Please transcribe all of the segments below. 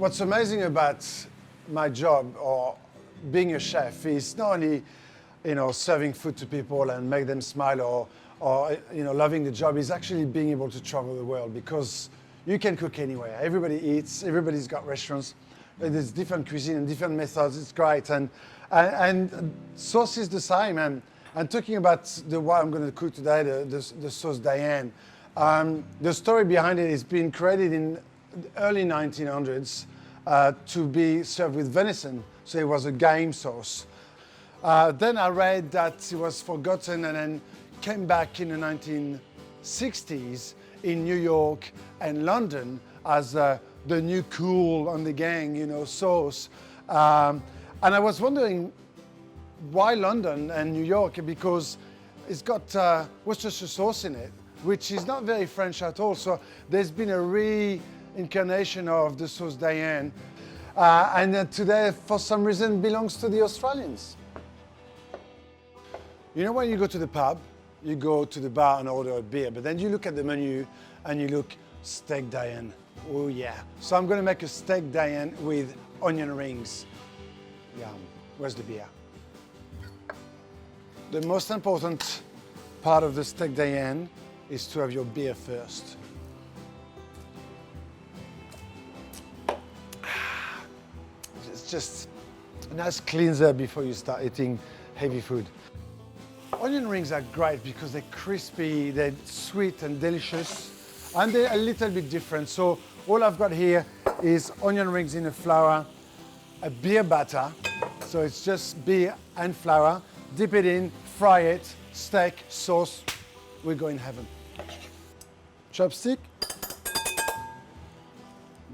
What's amazing about my job or being a chef is not only, serving food to people and make them smile or loving the job, is actually being able to travel the world, because you can cook anywhere. Everybody eats, everybody's got restaurants. There's different cuisine and different methods. It's great. And sauce is the same. And talking about what I'm going to cook today, the sauce Diane, the story behind it is being created in the early 1900s to be served with venison. So it was a game sauce. Then I read that it was forgotten and then came back in the 1960s in New York and London as the new cool on the gang, sauce. And I was wondering why London and New York, because it's got Worcestershire sauce in it, which is not very French at all. So there's been a reincarnation of the sauce Diane. And today, for some reason, belongs to the Australians. When you go to the pub, you go to the bar and order a beer, but then you look at the menu and you look, steak Diane. Oh yeah. So I'm going to make a steak Diane with onion rings. Yum. Where's the beer? The most important part of the steak Diane is to have your beer first. It's just a nice cleanser before you start eating heavy food. Onion rings are great because they're crispy, they're sweet and delicious, and they're a little bit different. So all I've got here is onion rings in a flour, a beer batter. So it's just beer and flour. Dip it in, fry it, steak, sauce. We go in heaven. Chopstick.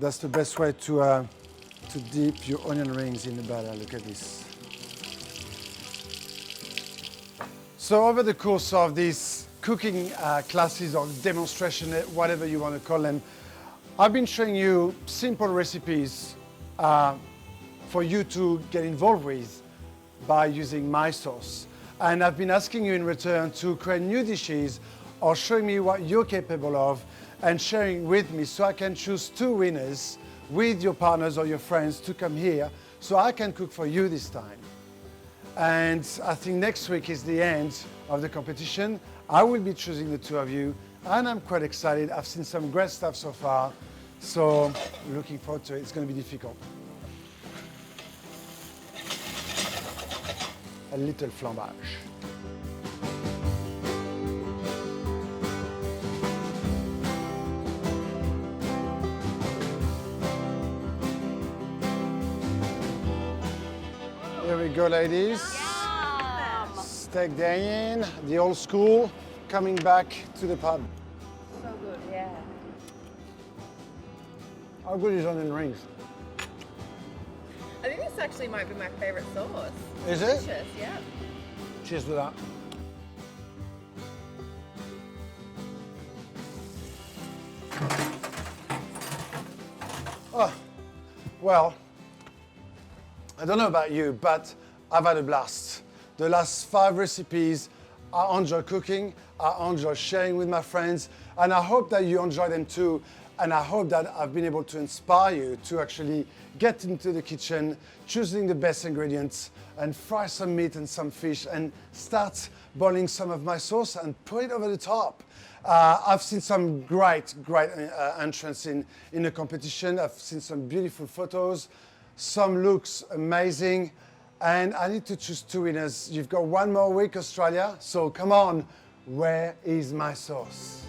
That's the best way to dip your onion rings in the batter. Look at this. So over the course of these cooking classes or demonstration, whatever you want to call them, I've been showing you simple recipes for you to get involved with by using my sauce. And I've been asking you in return to create new dishes or showing me what you're capable of and sharing with me, so I can choose two winners with your partners or your friends to come here so I can cook for you this time. And I think next week is the end of the competition. I will be choosing the two of you, and I'm quite excited. I've seen some great stuff so far, so looking forward to it. It's going to be difficult. A little flambage. Here we go, ladies. Yum. Steak Diane, the old school, coming back to the pub. So good, yeah. How good is onion rings? I think this actually might be my favourite sauce. Is it? Delicious, yeah. Cheers to that. Oh, well, I don't know about you, but I've had a blast. The last 5 recipes, I enjoy cooking, I enjoy sharing with my friends, and I hope that you enjoy them too. And I hope that I've been able to inspire you to actually get into the kitchen, choosing the best ingredients, and fry some meat and some fish, and start boiling some of my sauce and put it over the top. I've seen some great entrants in the competition. I've seen some beautiful photos. Some looks amazing. And I need to choose 2 winners. You've got 1 more week, Australia. So come on, where is my sauce?